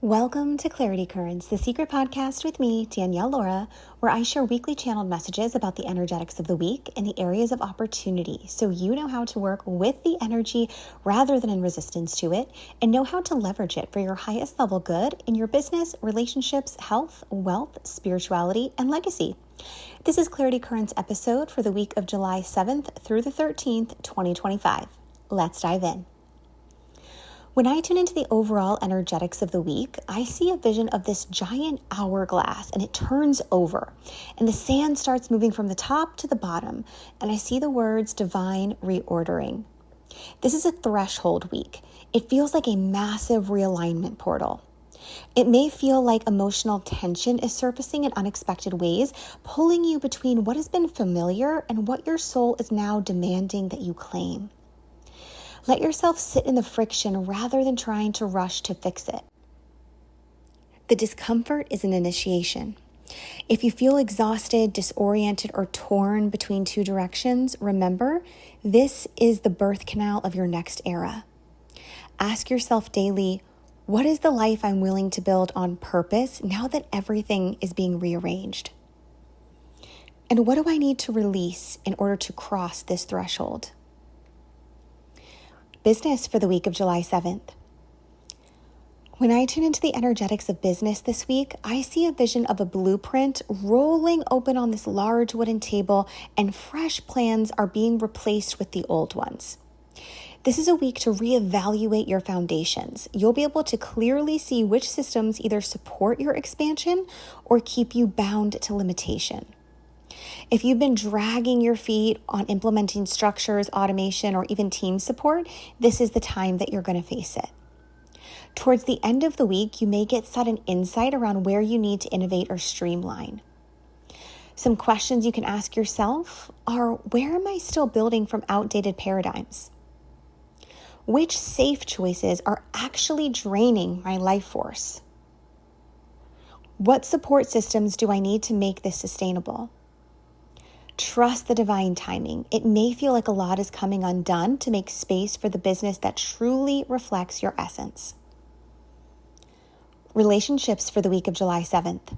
Welcome to Clarity Currents, the secret podcast with me, 𝙗𝙪𝙨, where I share weekly channeled messages about the energetics of the week and the areas of opportunity so you know how to work with the energy rather than in resistance to it and know how to leverage it for your highest level good in your business, relationships, health, wealth, spirituality, and legacy. This is Clarity Currents episode for the week of July 7th through the 13th, 2025. Let's dive in. When I tune into the overall energetics of the week, I see a vision of this giant hourglass and it turns over and the sand starts moving from the top to the bottom and I see the words divine reordering. This is a threshold week. It feels like a massive realignment portal. It may feel like emotional tension is surfacing in unexpected ways, pulling you between what has been familiar and what your soul is now demanding that you claim. Let yourself sit in the friction rather than trying to rush to fix it. The discomfort is an initiation. If you feel exhausted, disoriented, or torn between two directions, remember, this is the birth canal of your next era. Ask yourself daily, what is the life I'm willing to build on purpose now that everything is being rearranged? And what do I need to release in order to cross this threshold? Business for the week of July 7th. When I tune into the energetics of business this week, I see a vision of a blueprint rolling open on this large wooden table and fresh plans are being replaced with the old ones. This is a week to reevaluate your foundations. You'll be able to clearly see which systems either support your expansion or keep you bound to limitation. If you've been dragging your feet on implementing structures, automation, or even team support, this is the time that you're going to face it. Towards the end of the week, you may get sudden insight around where you need to innovate or streamline. Some questions you can ask yourself are, where am I still building from outdated paradigms? Which safe choices are actually draining my life force? What support systems do I need to make this sustainable? Trust the divine timing. It may feel like a lot is coming undone to make space for the business that truly reflects your essence. Relationships for the week of July 7th.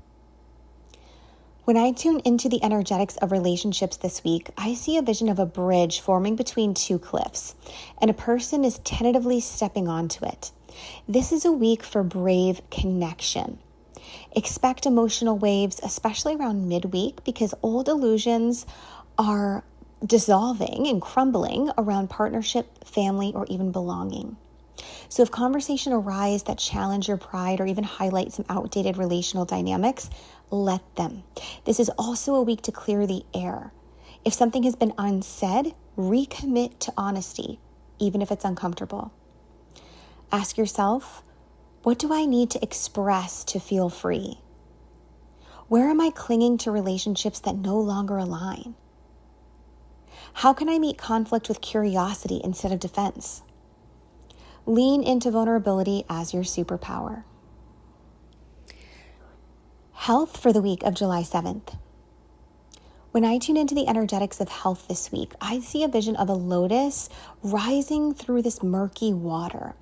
When I tune into the energetics of relationships this week, I see a vision of a bridge forming between two cliffs, and a person is tentatively stepping onto it. This is a week for brave connection. Expect emotional waves, especially around midweek, because old illusions are dissolving and crumbling around partnership, family, or even belonging. So if conversation arise that challenge your pride or even highlight some outdated relational dynamics, let them. This is also a week to clear the air. If something has been unsaid, recommit to honesty, even if it's uncomfortable. Ask yourself, what do I need to express to feel free? Where am I clinging to relationships that no longer align? How can I meet conflict with curiosity instead of defense? Lean into vulnerability as your superpower. Health for the week of July 7th. When I tune into the energetics of health this week, I see a vision of a lotus rising through this murky water.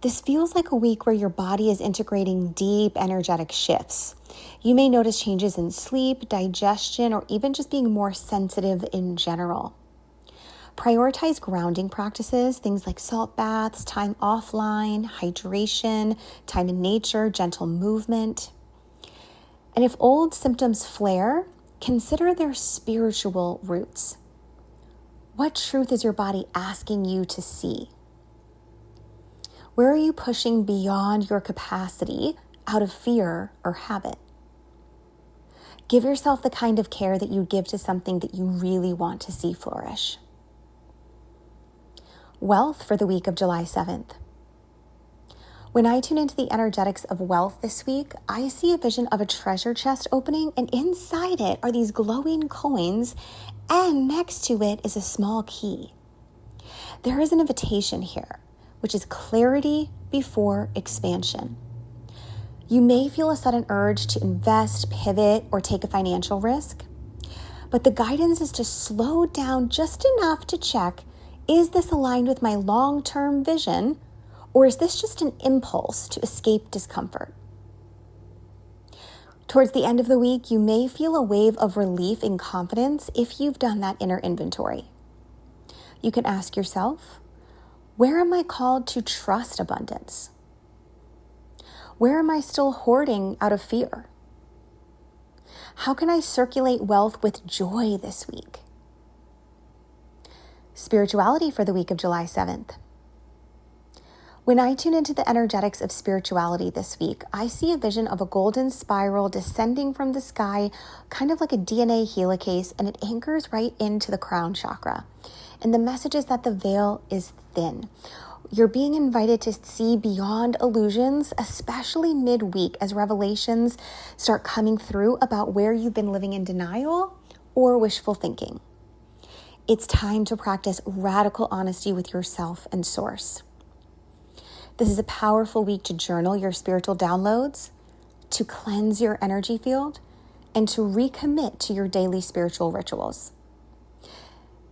This feels like a week where your body is integrating deep energetic shifts. You may notice changes in sleep, digestion, or even just being more sensitive in general. Prioritize grounding practices, things like salt baths, time offline, hydration, time in nature, gentle movement. And if old symptoms flare, consider their spiritual roots. What truth is your body asking you to see? Where are you pushing beyond your capacity out of fear or habit? Give yourself the kind of care that you give to something that you really want to see flourish. Wealth for the week of July 7th. When I tune into the energetics of wealth this week, I see a vision of a treasure chest opening, and inside it are these glowing coins, and next to it is a small key. There is an invitation here, which is clarity before expansion. You may feel a sudden urge to invest, pivot, or take a financial risk, but the guidance is to slow down just enough to check, is this aligned with my long-term vision, Or is this just an impulse to escape discomfort? Towards the end of the week, you may feel a wave of relief and confidence if you've done that inner inventory. You can ask yourself, where am I called to trust abundance? Where am I still hoarding out of fear? How can I circulate wealth with joy this week? Spirituality for the week of July 7th. When I tune into the energetics of spirituality this week, I see a vision of a golden spiral descending from the sky, kind of like a DNA helicase, and it anchors right into the crown chakra. And the message is that the veil is thin. You're being invited to see beyond illusions, especially midweek as revelations start coming through about where you've been living in denial or wishful thinking. It's time to practice radical honesty with yourself and source. This is a powerful week to journal your spiritual downloads, to cleanse your energy field, and to recommit to your daily spiritual rituals.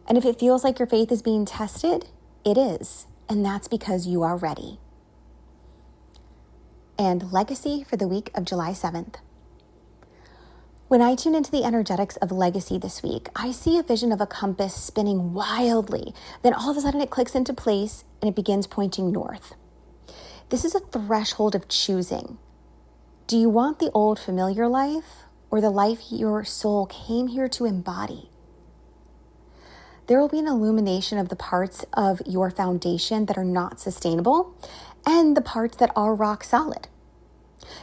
And if it feels like your faith is being tested, it is, and that's because you are ready. And legacy for the week of July 7th. When I tune into the energetics of legacy this week, I see a vision of a compass spinning wildly. Then all of a sudden it clicks into place and it begins pointing north. This is a threshold of choosing. Do you want the old familiar life or the life your soul came here to embody? There will be an illumination of the parts of your foundation that are not sustainable and the parts that are rock solid.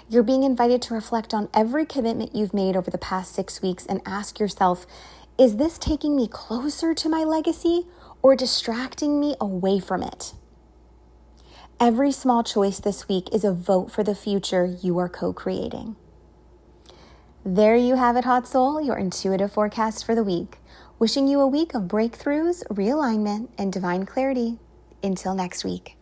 You're being invited to reflect on every commitment you've made over the past 6 weeks and ask yourself, is this taking me closer to my legacy or distracting me away from it? Every small choice this week is a vote for the future you are co-creating. There you have it, Hot Soul, your intuitive forecast for the week. Wishing you a week of breakthroughs, realignment, and divine clarity. Until next week.